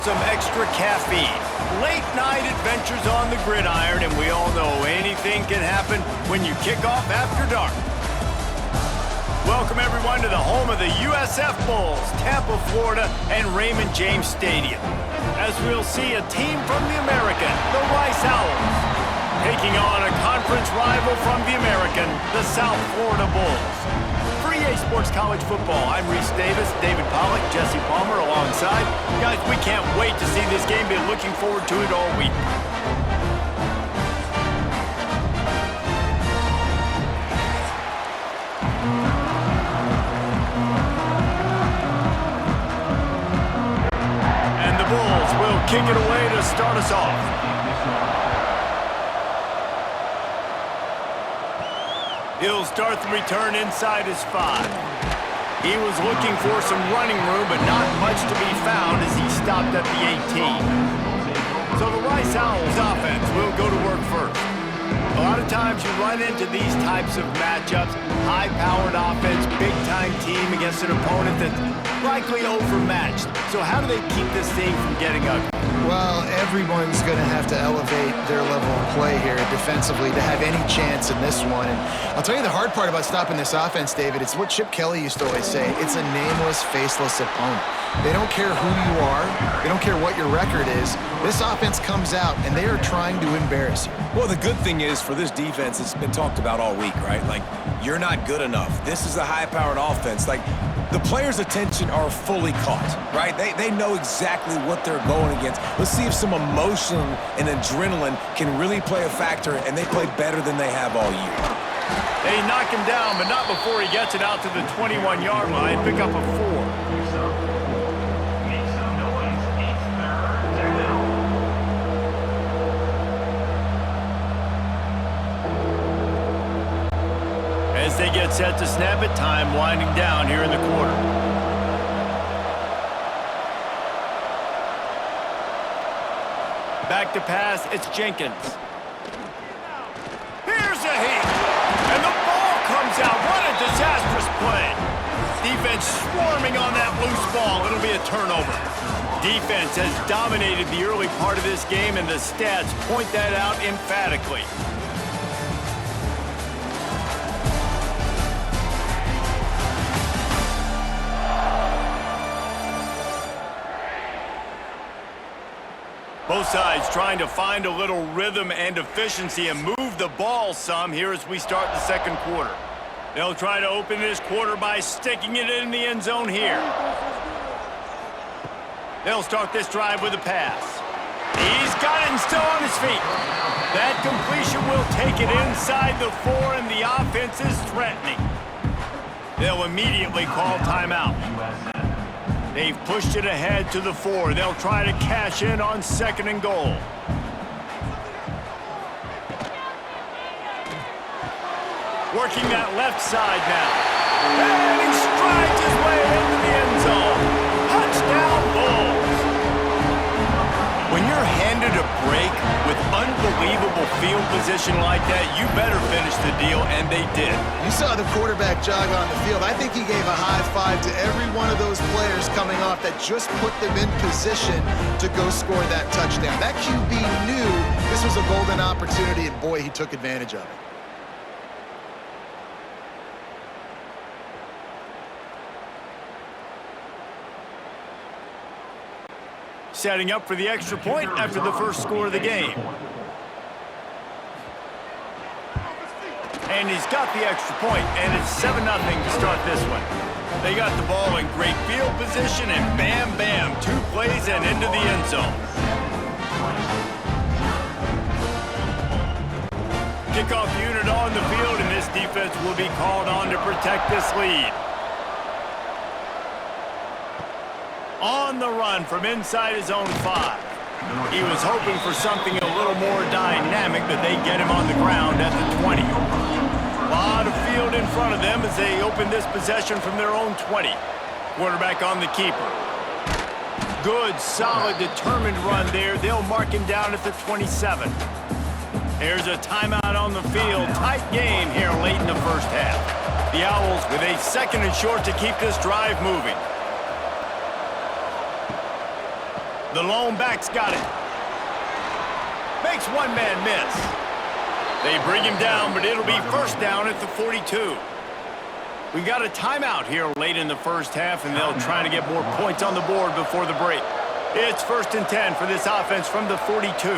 Some extra caffeine. Late night adventures on the gridiron, and we all know anything can happen when you kick off after dark. Welcome everyone to the home of the USF Bulls, Tampa, Florida, and Raymond James Stadium. As we'll see a team from the American, the Rice Owls, taking on a conference rival from the American, the South Florida Bulls. For EA Sports College Football, I'm Reese Davis, David Pollack, Jesse Palmer alongside. Guys, we can't wait to see this game. Been looking forward to it all week. And the Bulls will kick it away to start us off. He'll start the return inside his 5. He was looking for some running room, but not much to be found as he stopped at the 18. So the Rice Owls offense will go to work first. A lot of times you run into these types of matchups, high-powered offense, big-time team against an opponent that's likely overmatched. So how do they keep this thing from getting ugly? Well, everyone's going to have to elevate their level of play here defensively to have any chance in this one. And I'll tell you the hard part about stopping this offense, David, it's what Chip Kelly used to always say. It's a nameless, faceless opponent. They don't care who you are. They don't care what your record is. This offense comes out, and they are trying to embarrass you. Well, the good thing is for this defense, it's been talked about all week, right? Like, you're not good enough. This is a high-powered offense. Like, the players' attention are fully caught, right? They know exactly what they're going against. Let's see if some emotion and adrenaline can really play a factor, and they play better than they have all year. They knock him down, but not before he gets it out to the 21-yard line. Pick up a 4. As they get set to snap it, time winding down here in the quarter. Back to pass, it's Jenkins. Here's a hit, and the ball comes out. What a disastrous play. Defense swarming on that loose ball. It'll be a turnover. Defense has dominated the early part of this game, and the stats point that out emphatically. Both sides trying to find a little rhythm and efficiency and move the ball some here as we start the second quarter. They'll try to open this quarter by sticking it in the end zone here. They'll start this drive with a pass. He's got it and still on his feet. That completion will take it inside the 4, and the offense is threatening. They'll immediately call timeout. They've pushed it ahead to the 4. They'll try to cash in on 2nd and goal. Working that left side now. And he strides his way into the end zone. Touchdown, Bulls. When you're handed a break with unbelievable field position like that, you better finish the deal, and they did. You saw the quarterback jog on the field. I think he gave a high five to every one of those players coming off that just put them in position to go score that touchdown. That QB knew this was a golden opportunity, and boy, he took advantage of it. Setting up for the extra point after the first score of the game. And he's got the extra point, and it's 7-0 to start this one. They got the ball in great field position, and bam, bam, 2 plays and into the end zone. Kickoff unit on the field, and this defense will be called on to protect this lead. On the run from inside his own 5. He was hoping for something a little more dynamic, but they get him on the ground at the 20. A lot of field in front of them as they open this possession from their own 20. Quarterback on the keeper. Good, solid, determined run there. They'll mark him down at the 27. There's a timeout on the field. Tight game here late in the first half. The Owls with a 2nd and short to keep this drive moving. The lone back's got it. Makes one man miss. They bring him down, but it'll be first down at the 42. We got a timeout here late in the first half, and they'll try to get more points on the board before the break. It's 1st and 10 for this offense from the 42.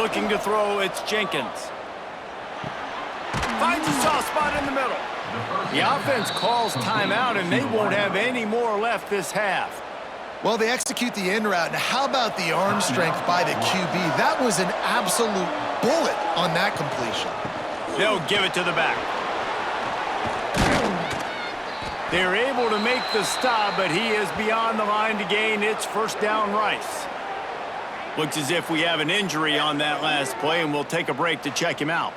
Looking to throw, it's Jenkins. Finds a soft spot in the middle. The offense calls timeout, and they won't have any more left this half. Well, they execute the in route. Now, how about the arm strength by the QB? That was an absolute bullet on that completion. They'll give it to the back. They're able to make the stop, but he is beyond the line to gain. It's first down Rice. Looks as if we have an injury on that last play, and we'll take a break to check him out.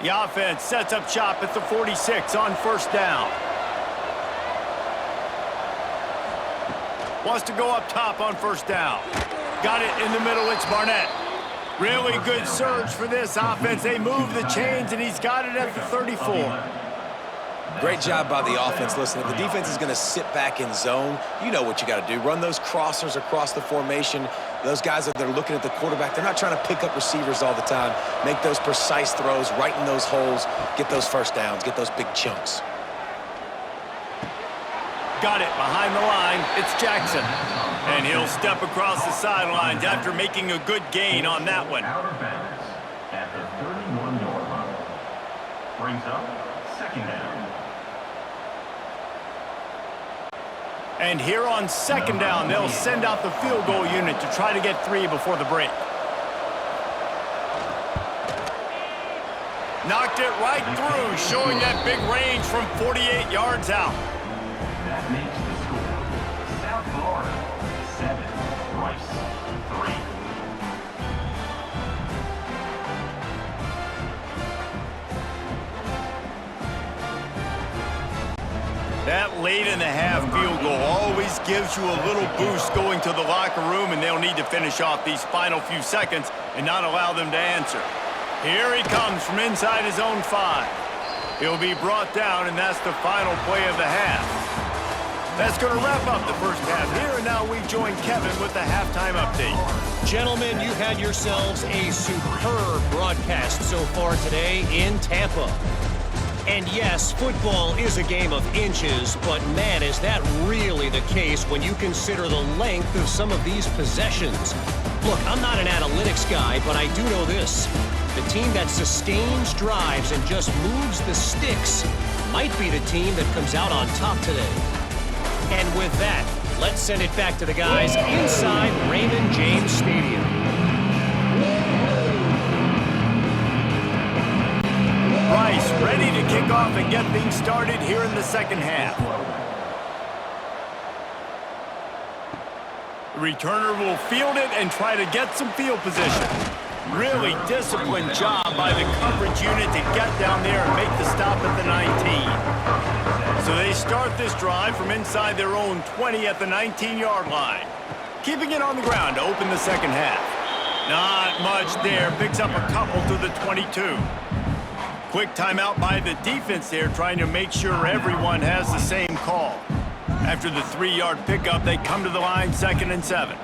The offense sets up shop at the 46 on first down. Wants to go up top on first down. Got it in the middle, it's Barnett. Really good surge for this offense. They move the chains, and he's got it at the 34. Great job by the offense. Listen, if the defense is going to sit back in zone, you know what you got to do. Run those crossers across the formation. Those guys that are looking at the quarterback, they're not trying to pick up receivers all the time. Make those precise throws, right in those holes, get those first downs, get those big chunks. Got it behind the line. It's Jackson. And he'll step across the sidelines after making a good gain on that one. Out of bounds at the 31-yard line. Brings up second down. And here on second down, they'll send out the field goal unit to try to get 3 before the break. Knocked it right through, showing that big range from 48 yards out. That makes the score South Florida 7, Rice 3. That late in the half field goal always gives you a little boost going to the locker room, and they'll need to finish off these final few seconds and not allow them to answer. Here he comes from inside his own 5. He'll be brought down, and that's the final play of the half. That's going to wrap up the first half here, and now we join Kevin with the halftime update. Gentlemen, you've had yourselves a superb broadcast so far today in Tampa. And yes, football is a game of inches, but man, is that really the case when you consider the length of some of these possessions. Look, I'm not an analytics guy, but I do know this. The team that sustains drives and just moves the sticks might be the team that comes out on top today. And with that, let's send it back to the guys inside Raymond James Stadium. Rice ready to kick off and get things started here in the second half. The returner will field it and try to get some field position. Really disciplined job by the coverage unit to get down there and make the stop at the 19. So they start this drive from inside their own 20 at the 19-yard line. Keeping it on the ground to open the second half. Not much there. Picks up a couple to the 22. Quick timeout by the defense there, trying to make sure everyone has the same call. After the 3-yard pickup, they come to the line 2nd and 7.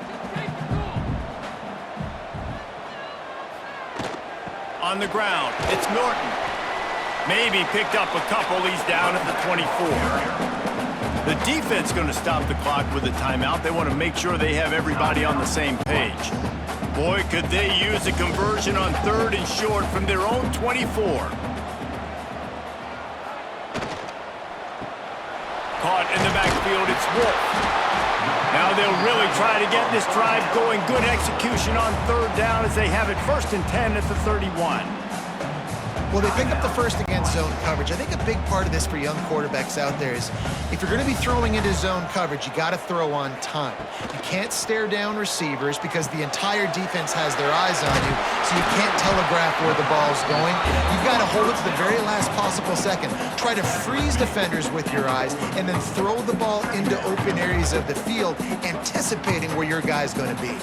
On the ground, it's Norton. Maybe picked up a couple. He's down at the 24. The defense going to stop the clock with a timeout. They want to make sure they have everybody on the same page. Boy, could they use a conversion on 3rd and short from their own 24. Caught in the backfield, it's Wolf. Now they'll really try to get this drive going. Good execution on 3rd down as they have it 1st and 10 at the 31. Well, they pick up the first against zone coverage. I think a big part of this for young quarterbacks out there is if you're going to be throwing into zone coverage, you got to throw on time. You can't stare down receivers because the entire defense has their eyes on you, so you can't telegraph where the ball's going. You've got to hold it to the very last possible second. Try to freeze defenders with your eyes and then throw the ball into open areas of the field, anticipating where your guy's going to be.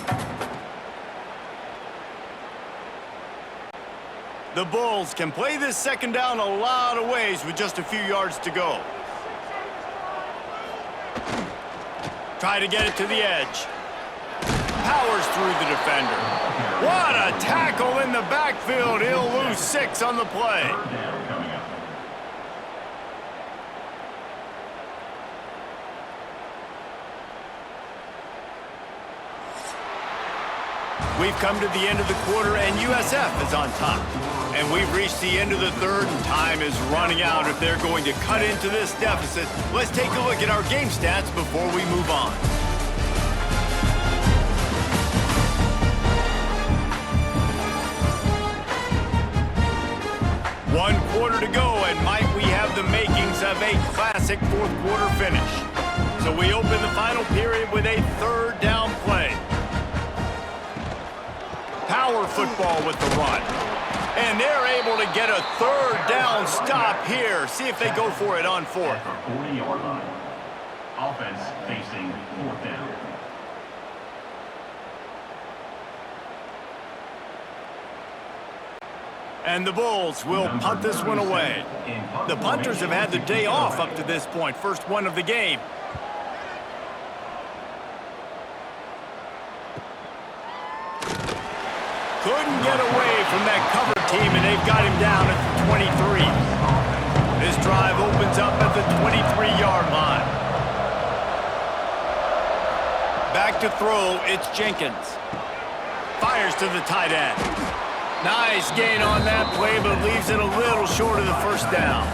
The Bulls can play this second down a lot of ways with just a few yards to go. Try to get it to the edge. Powers through the defender. What a tackle in the backfield. He'll lose 6 on the play. Third down coming up. We've come to the end of the quarter, and USF is on top. And we've reached the end of the third, and time is running out if they're going to cut into this deficit. Let's take a look at our game stats before we move on. One quarter to go, and might we have the makings of a classic fourth quarter finish. So we open the final period with a third down play. Power football with the run. And they're able to get a third down stop here. See if they go for it on fourth. At the 40-yard line. Offense facing fourth down. And the Bulls will punt this one away. The punters have had the day off up to this point. First one of the game. Couldn't get away from that cover team, and they've got him down at the 23. This drive opens up at the 23-yard line. Back to throw, it's Jenkins. Fires to the tight end. Nice gain on that play, but leaves it a little short of the first down.